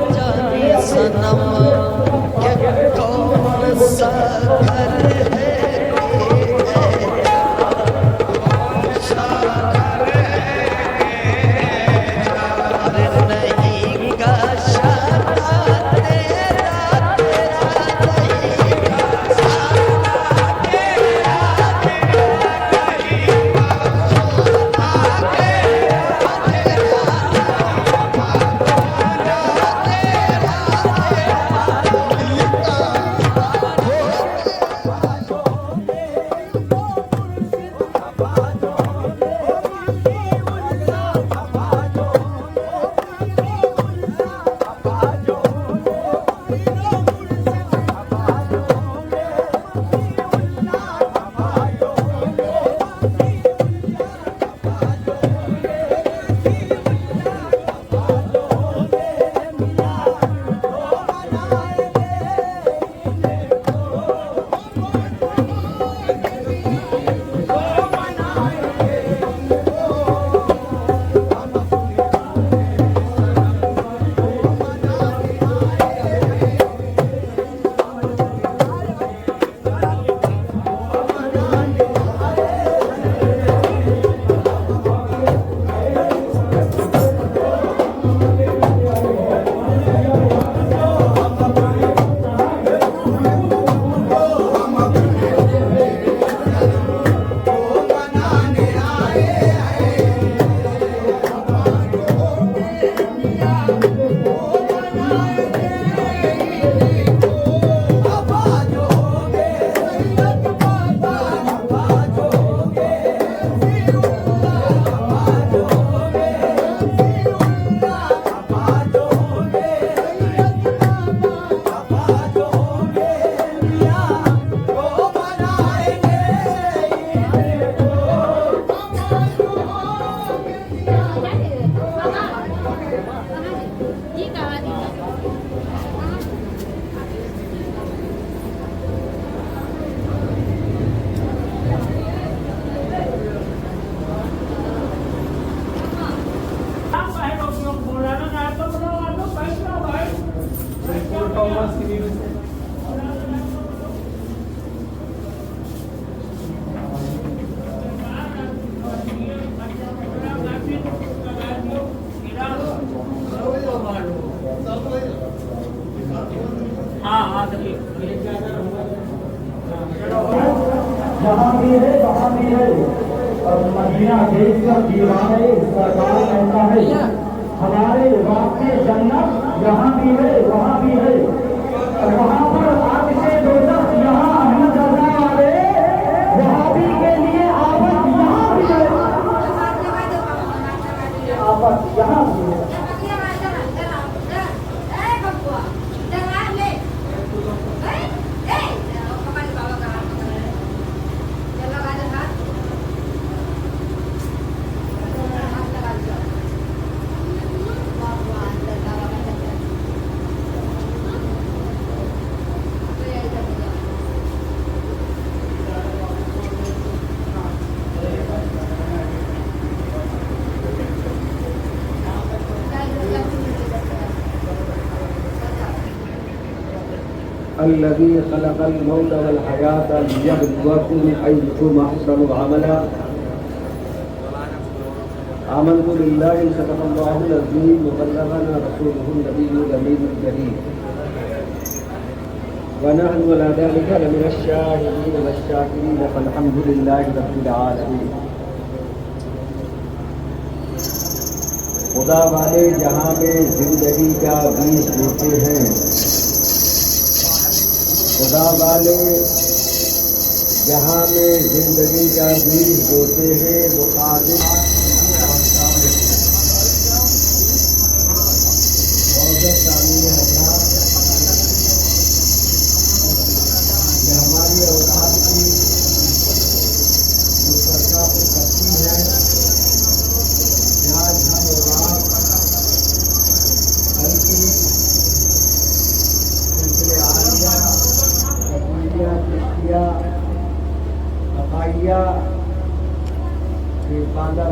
جانے صنم یہ کون سا گھر ہے جہاں بھی ہے وہاں بھی ہے اور مدینہ دیکھ کر دیوانے سرکار کہتا ہے ہمارے واقع جنت یہاں بھی ہے وہاں بھی ہے اور وہاں پر آگ سے دوزخ یہاں احمد رضا والے وہابی کے لیے آفت یہاں بھی ہے آفت یہاں بھی ہے الذي خلق الموت والحياة ليبلوكم أيكم أحسن عملا آمنت بالله صدق الله العظيم وبلغنا رسوله النبي الأمين الكريم ونحن على ذلك لمن الشاهدين والشاكرين فالحمد لله رب العالمين. خدا والے جہاں میں زندگی کا بیج بوتے ہیں خدا والے جہاں میں زندگی کا بیج بوتے ہیں مخالف ہماری اولاد کی جو سرکار کرتی ہے آج ہم اولاد کل کی سلسلے عالیہ تقویہ چشتیہ عقائیہ کے پاندہ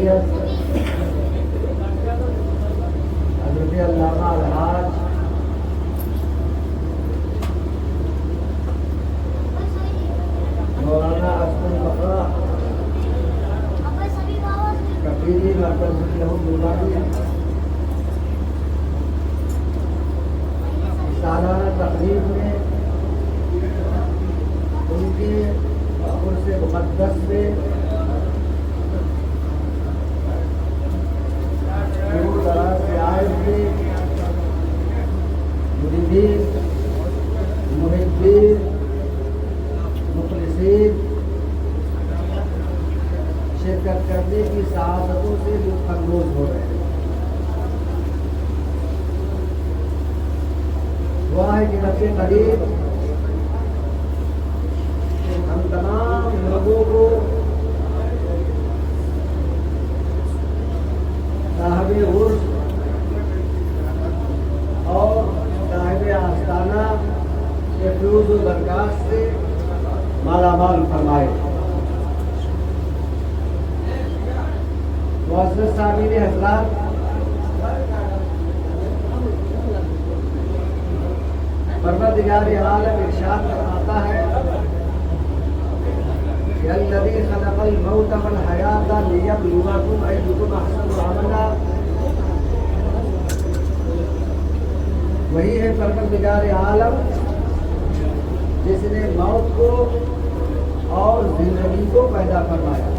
شریعت حضرت علامہ الحاج مولانا اسد البقا کبیری مرکز سالانہ تقریب میں ان کے عرص مقدس سے دور دراز سے آئے ہوئے مریدین محبین مخلصین شرکت کرنے کی سعادتوں سے لطف اندوز ہو رہے ہیں. دعا ہے کہ رب قریب ہم تمام لوگوں کو صاحب عرس اور صاحب آستانہ کے فیوز و برکات سے مالا مال فرمائے. معزز سامعین حضرات، پروردگار عالم ارشاد فرماتا ہے کہ الذی خلق الموت والحیات لیبلوکم ایکم احسن عملا. وہی ہے پروردگار عالم جس نے موت کو اور زندگی کو پیدا فرمایا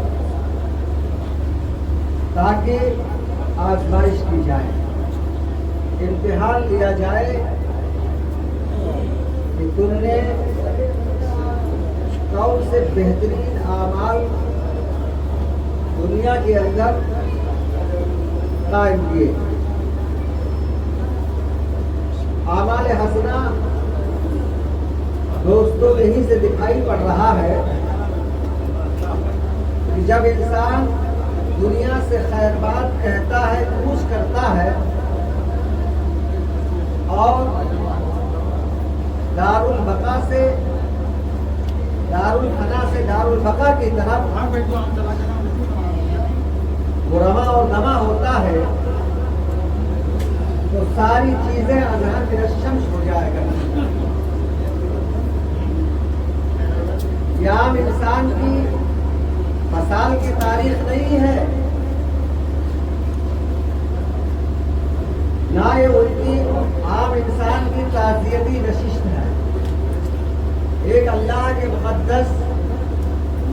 تاکہ آزمائش کی جائے، امتحان لیا جائے کہ تم نے کون سے بہترین اعمال دنیا کے اندر قائم کیے. اعمال حسنہ دوستوں یہیں سے دکھائی پڑ رہا ہے کہ جب انسان دنیا سے خیر بات کہتا ہے، کوشش کرتا ہے اور دار البقا سے دار الفنا سے دار البقا کی طرف رواں اور نما ہوتا ہے تو ساری چیزیں اذہان میں الشمس ہو جائے گا. یہ عام انسان کی مثال کی تاریخ نہیں ہے، نہ یہ ان کی عام انسان کی تعزیتی نشست ہے. ایک اللہ کے مقدس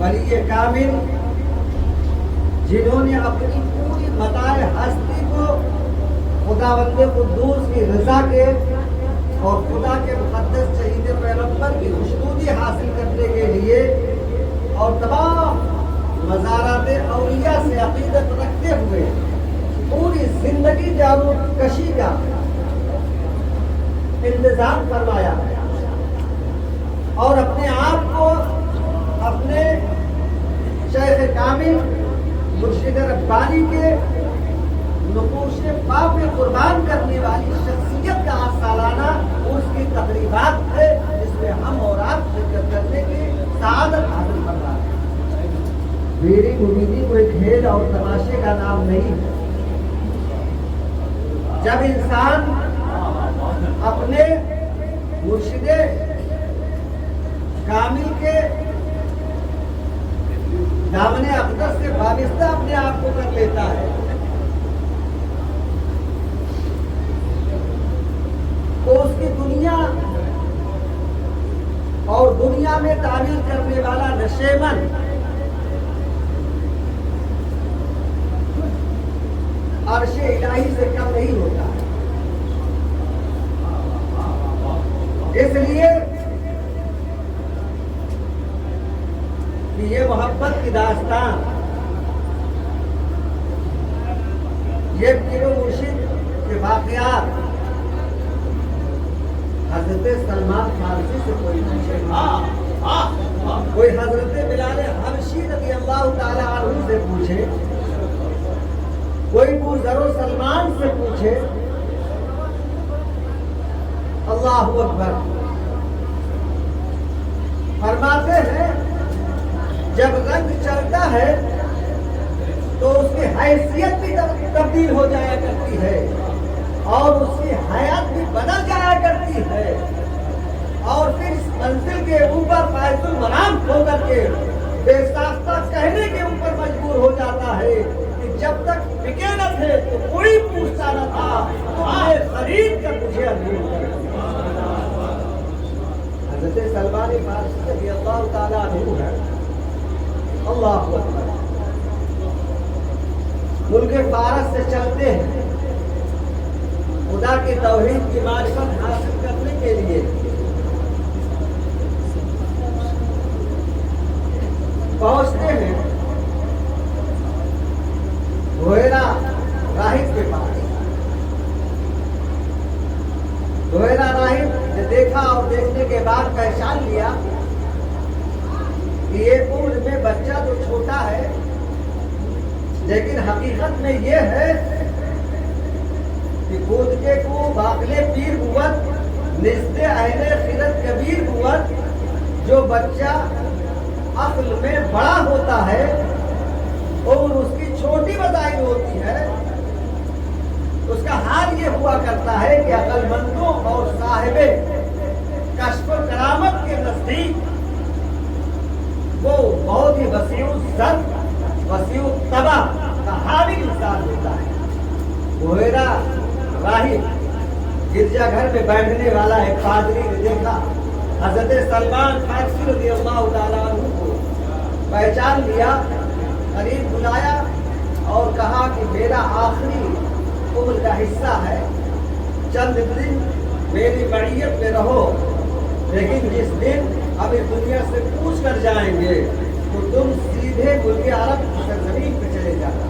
ولی کامل جنہوں نے اپنی پوری متاع ہستی کو خداوند قدوس کی رضا کے اور خدا کے مقدس شہید پیغمبر کی خوشنودی حاصل کرنے کے لیے اور تمام مزارات اولیاء سے عقیدت رکھتے ہوئے پوری زندگی جارو کشی کا انتظام فرمایا اور اپنے آپ کو اپنے شیخ کامل مرشد ربانی کے نقوش پا پہ قربان کرنے والی شخصیت کا سالانہ اس کی تقریبات ہے جس میں ہم اور آپ شرکت کرنے کی سعادت حاصل کر رہا ہے. میری امیدی کوئی کھیل اور تماشے کا نام نہیں ہے. جب انسان اپنے مرشد کامل کے دامن اقدس سے وابستہ اپنے آپ کو کر لیتا ہے تو اس کی دنیا اور دنیا میں تعمیر کرنے والا نشیمن عرش الہی سے کم نہیں ہوتا. اس لیے کہ یہ محبت کی داستان، یہ پیر و مرشد کے واقعات حضرت سلمان فارسی سے کوئی پوچھے، کوئی حضرت بلال حبشی رضی اللہ تعالی عنہ سے پوچھے، کوئی بوذر و سلمان سے پوچھے. اللہ اکبر. فرماتے ہیں جب رنگ چڑھتا ہے تو اس کی حیثیت بھی تبدیل ہو جایا کرتی ہے اور اس کی حیات بھی بدل جایا کرتی ہے، اور پھر اس منزل کے اوپر فائز المنام ہو کر کے بے ساختہ کہنے کے اوپر مجبور ہو جاتا ہے کہ جب تک بکے نہ تھے تو کوئی پوچھتا نہ تھا، تو مجھے خرید کر مجھے امیر کر دیا۔ حضرت سلمان فارسی رضی اللہ تعالیٰ عنہ ہے، اللہ اکبر، ملک فارس سے چلتے ہیں خدا کی توحید کی معرفت حاصل کرنے کے لیے، پہنچتے ہیں بحیرہ راہب کے پاس۔ بحیرہ راہب نے دیکھا اور دیکھنے کے بعد پہچان لیا کہ یہ عمر میں بچہ تو چھوٹا ہے، لیکن حقیقت میں یہ ہے کہ خود کے کو باقلے پیر قوت نزد اہل خرد کبیر قوت، جو بچہ عقل میں بڑا ہوتا ہے اور اس کی چھوٹی بظاہر ہوتی ہے، اس کا حال یہ ہوا کرتا ہے کہ عقل مندوں اور صاحب کشف و کرامت کے نزدیک وہ بہت ہی وسیع الزر وسیع الطبع کا حامل انسان ہوتا ہے۔ بحیرہ راہب گرجا گھر میں بیٹھنے والا ایک پادری نے دیکھا، حضرت سلمان فارسی رضی اللہ تعالیٰ عنہ کو پہچان لیا، قریب بلایا اور کہا کہ میرا آخری عمر کا حصہ ہے، چند دن میری معیت میں رہو، لیکن جس دن اب اس دنیا سے پوچھ کر جائیں گے تو تم سیدھے ملک عرب کی سرزمین پہ چلے جانا،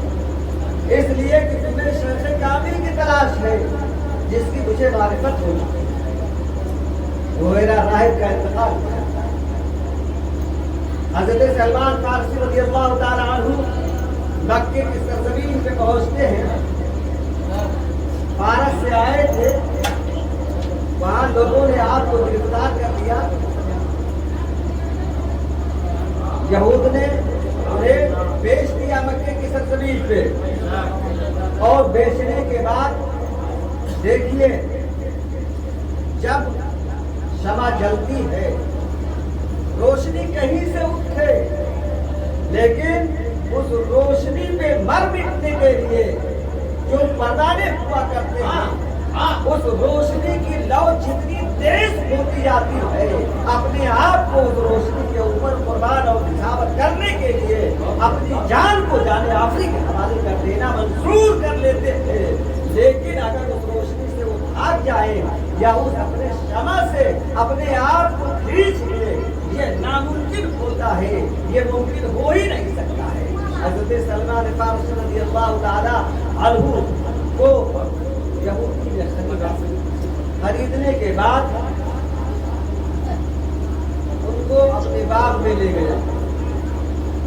اس لیے کہ تمہیں شیخ کامل کی تلاش ہے جس کی مجھے معرفت ہو چکی ہے۔ بحیرہ راہب کا انتقال ہوا۔ حضرت سلمان فارسی رضی اللہ تعالیٰ عنہ مکے کی سرزمین پہ پہنچتے ہیں، فارس سے آئے تھے، وہاں لوگوں نے آپ کو گرفتار کر لیا، یہود نے انہیں بیچ دیا مکے کی سرزمین پہ، اور بیچنے کے بعد دیکھیے جب شمع جلتی ہے روشنی کہیں سے اٹھے، لیکن اس روشنی پہ مر مٹنے کے لیے جو پردانے ہوا کرتے ہیں، اس روشنی کی لو جتنی تیز ہوتی جاتی ہے، اپنے آپ کو اس روشنی کے اوپر قربان اور نشاور کرنے کے لیے اپنی جان کو جانے آفری کے حوالے کر دینا منظور کر لیتے تھے، لیکن اگر اس روشنی سے وہ بھاگ جائے یا اس اپنے شمع سے اپنے آپ کو کھینچ لے، یہ ناممکن ہوتا ہے، یہ ممکن ہو ہی نہیں سکتا ہے۔ حضرت سلمان فارسی رضی اللہ تعالیٰ عنہ کو یہودی نے خریدنے کے بعد ان کو اپنے باغ میں لے گیا۔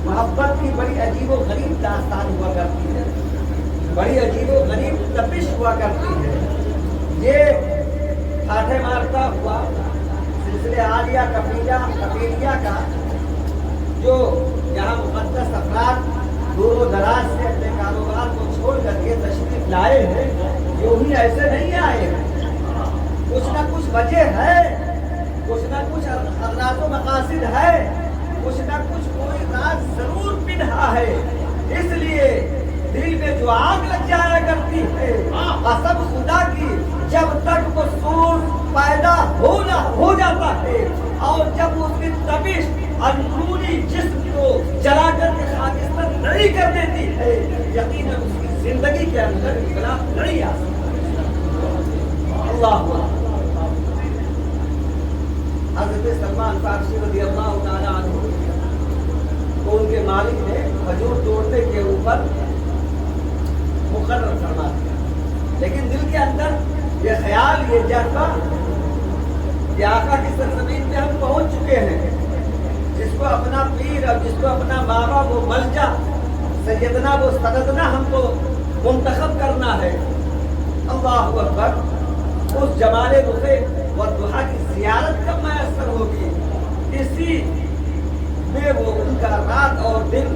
محبت کی بڑی عجیب و غریب داستان ہوا کرتی ہے، بڑی عجیب و غریب تپش ہوا کرتی ہے۔ یہ ٹھاٹھے مارتا ہوا سلسلے عالیہ کپیلیہ کا، جو یہاں مقدس افراد دور و دراز سے اپنے کاروبار کو چھوڑ کر کے تشریف لائے ہیں، یوں ہی ایسے نہیں آئے ہیں، کچھ نہ کچھ وجہ ہے، کچھ نہ کچھ اغراض و مقاصد ہے، کچھ نہ کچھ کوئی راز ضرور پنہا ہے، اس لیے دل میں جو آگ لگ جایا کرتی ہے، قسم خدا کی جب تک وہ سور پیدا ہو جاتا ہے اور جب اس کی تپش اندرونی جسم کو جلا کر کے خاکستر نہیں کر دیتی ہے، یقیناً اس کی زندگی کے اندر انقلاب نہیں آ سکتا۔ اللہ حضرت سلمان فارسی رضی اللہ تعالیٰ عنہ کو ان کے مالک نے کھجور توڑنے کے اوپر مقرر فرما دیا، لیکن دل کے اندر یہ خیال، یہ جذبہ کہ آقا کی سرزمین پہ ہم پہنچ چکے ہیں، جس کو اپنا پیر اور جس کو اپنا بابا وہ ملجا سیدنا وہ سندنا ہم کو منتخب کرنا ہے۔ اللہ اکبر، اس جمال رخے و دعا کی زیارت کب میسر ہوگی، اسی میں وہ ان کا رات اور دن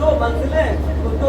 2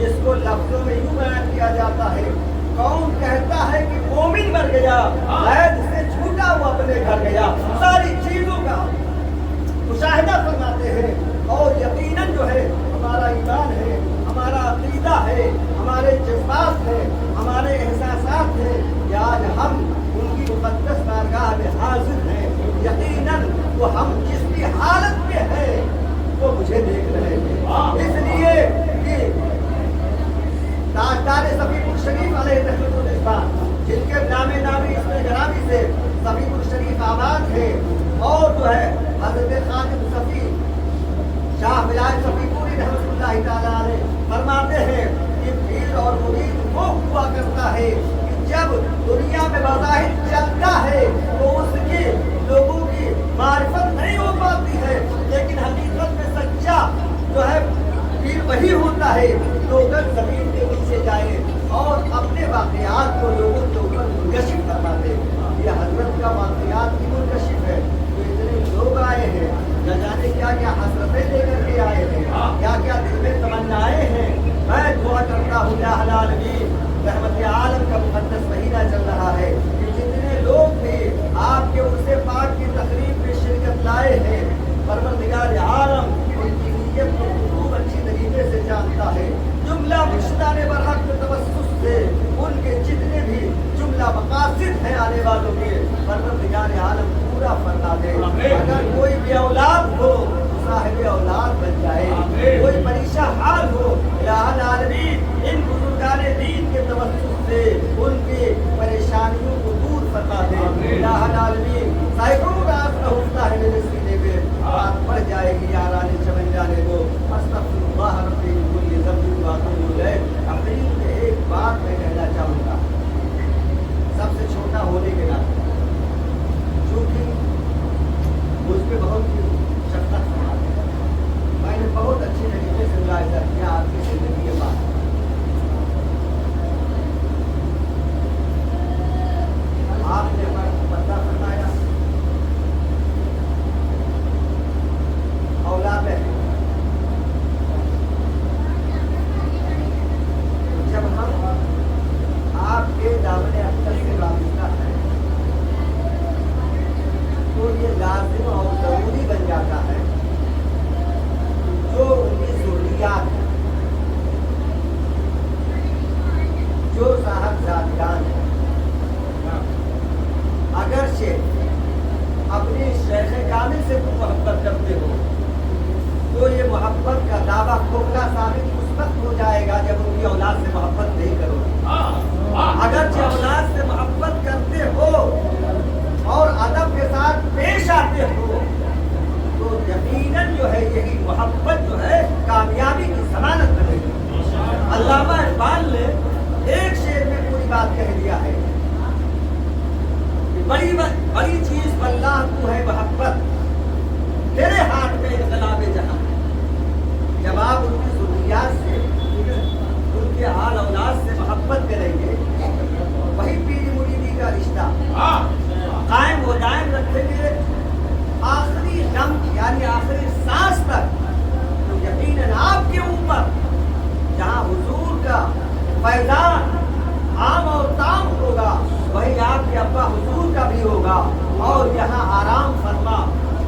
جس کو لفظوں میں یوں بیان کیا جاتا ہے، کون کہتا ہے کہ مومن مر گیا، غیر سے چھوٹا وہ اپنے گھر گیا۔ ساری چیزوں کا مشاہدہ فرماتے ہیں، اور یقیناً جو ہے ہمارا ایمان ہے، ہمارا عقیدہ ہے، ہمارے جذبات ہیں، ہمارے احساسات ہیں کہ آج ہم ان کی مقدس بارگاہ میں حاضر ہیں۔ یقیناً وہ ہم جس بھی حالت میں ہیں وہ مجھے دیکھ رہے ہیں، اس لیے کہ تاجدار صفی الشریف علیہ رحمۃ الرحمان، جن کے نام نامی اس میں گرامی سے صفی الشریف آباد ہے، اور جو ہے حضرت خادم صفی شاہ ولایت صفی پوری رحمۃ اللہ تعالیٰ علیہ فرماتے ہیں کہ پیر اور مرید وہ ہوا کرتا ہے کہ جب دنیا میں بظاہر چلتا ہے تو اس کی لوگوں کی معرفت نہیں ہو پاتی ہے، لیکن حقیقت میں سچا جو ہے پیر وہی ہوتا ہے جو اگر زمین کے نیچے جائے اور اپنے واقعات کو لوگوں کے اوپر منکشف کروا دے۔ یہ حضرت کا واقعات کی منکشف ہے، جو اتنے لوگ آئے ہیں، نہ جانے کیا کیا حسرتیں لے کر کے آئے ہیں، کیا کیا دل میں تمنائیں ہیں۔ میں دعا کرتا ہوں یا العالمین، رحمت عالم کا مقدس مہینہ چل رہا ہے، کہ جتنے لوگ بھی آپ کے عرص پاک کی تقریب میں شرکت لائے ہیں، پروردگار عالم ان کی نیت کو خوب اچھی طریقے سے جانتا ہے۔ جملہ مشتان برحق کے توسط سے ان کے جتنے بھی جملہ مقاصد ہیں آنے والوں کے، پروردگار عالم پورا فرما دے۔ اگر کوئی بھی اولاد ہو صاحب اولاد بن جائے، کوئی پریشان حال ہو، الہ العالمین ان بزرگان دین کے توسط سے ان کی پریشانیوں کو دور فرما دے۔ الہ العالمین سائیکلوں کا آپ کا ہوتا ہے میرے سینے میں، بات پڑ جائے گی یاران چمن جانے دو۔ استغفر اللہ ربی من کل ذنب واتوب الیہ۔ آخری میں ایک بات میں کہنا چاہوں گا، سب سے چھوٹا ہونے کے ناطے، چونکہ مجھ پہ بہت ہی شفقت فرماتے ہیں، میں نے بہت اچھے طریقے سے ملاحظہ کیا آپ کی زندگی کے بعد، آپ نے پردہ فرمایا، اولاد ہے، جب ہم آپ کے دامن اختر سے وابستہ ہیں تو یہ لازم اور ضروری بن جاتا ہے جو ان کی ضروریات ہیں، جو صاحب ذاتیان ہیں، اگرچہ اپنی شیخ کامل سے تم محبت کرتے ہو تو یہ محبت کا دعویٰ کھوکھلا ثابت اس وقت ہو جائے گا جب ان کی اولاد سے محبت نہیں کرو گے۔ اگرچہ اولاد سے محبت کرتے ہو اور ادب کے ساتھ پیش آتے ہو تو یقیناً جو ہے یہی محبت جو ہے کامیابی کی ضمانت بنے گی۔ علامہ اقبال نے ایک شعر میں پوری بات کہہ دیا ہے کہ بڑی چیز واللہ تو ہے محبت، تیرے ہاتھ میں انقلاب جہاں۔ جب آپ ان کی ضروریات سے، ان کے حال اولاد سے محبت کریں گے، وہی پیری مریدی کا رشتہ قائم و دائم رکھیں گے آخری دم یعنی آخری سانس تک، تو یقیناً آپ کے اوپر جہاں حضور کا فیضان عام اور تام ہوگا، وہی آپ کے ابا حضور کا بھی ہوگا، اور یہاں آرام فرما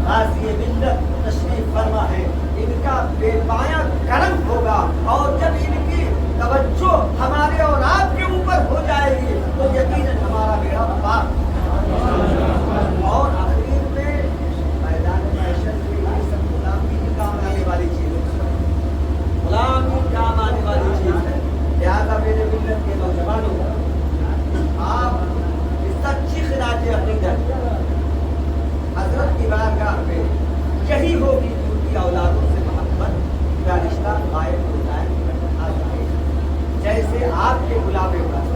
غازی ملت تشریف فرما ہے، ان کا بے پایا کرم ہوگا، اور جب ان کی توجہ ہمارے اور آپ کے اوپر ہو جائے گی تو یقیناً ہمارا بیڑا پار۔ اور آخر میں میدان معیشت میں یہ سب غلامی کی کام آنے والی چیز ہے، غلامی کام آنے والی چیز ہے۔ لہٰذا میرے ملت کے نوجوانوں، آپ اس سچی خراج عقیدت حضرت کی بارگاہ میں یہی ہوگی کہ ان کی اولادوں سے محبت کا رشتہ قائم ہو جائے، جیسے آپ کے بلاوے پر،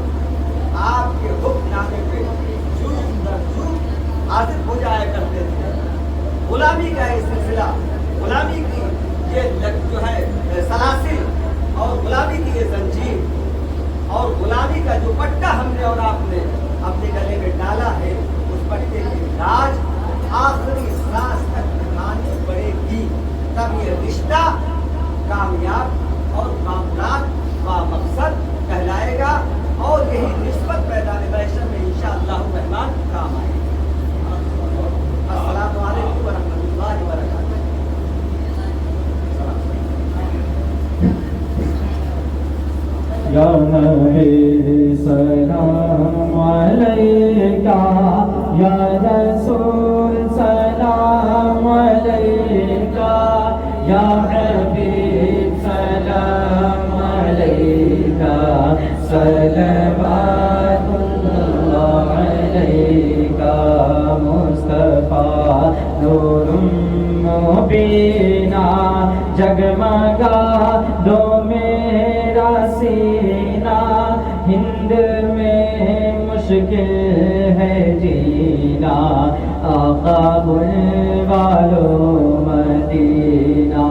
آپ کے حکم نامے پہ جوم در جوم حاضر ہو جایا کرتے تھے۔ غلامی کا یہ سلسلہ، غلامی کی یہ جو ہے سلاسل، اور غلامی کی یہ زنجیر، اور غلامی کا جو پٹا ہم نے اور آپ نے اپنے گلے میں ڈالا ہے، اس پٹے کی راج آخری سانس تک نبھانی پڑے گی، تب یہ رشتہ کامیاب اور معاملات مقصد کہلائے گا اور یہی نسبت میدان محشر میں انشاءاللہ الرحمن کام آئے گا۔ السلام علیکم ورحمۃ اللہ وبرکاتہ۔ یا نبی سلام علیکہ، یا رسول سلام علیکہ، یا حبیب سلام علیکہ، صلوات اللہ علیکہ، مصطفیٰ نور مبینہ، جگمگا دو میرا سینہ، ہند میں مشکل ہے جینا، آقا بلوالو مدینہ،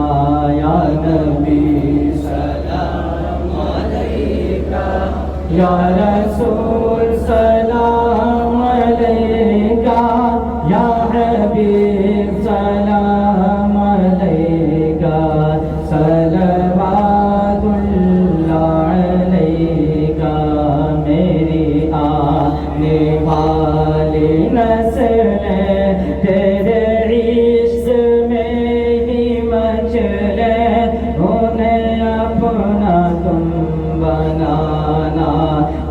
یا نبی سلام علیکہ، یا رسول سلام علیکہ، یا حبیب سلام علیکہ، صلوات اللہ علیکہ، میری آنے والی نسلیں تیرے عشق میں ہی مچلے، انہیں اپنا تم بنانا،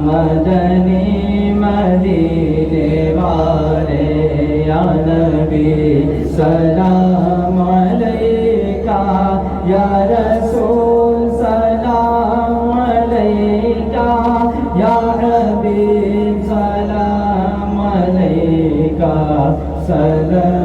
مدنی مدینے والے، یا نبی سلام علیکہ، یا رسول سلام علیکہ، یا حبیب سلام علیکہ، صلوات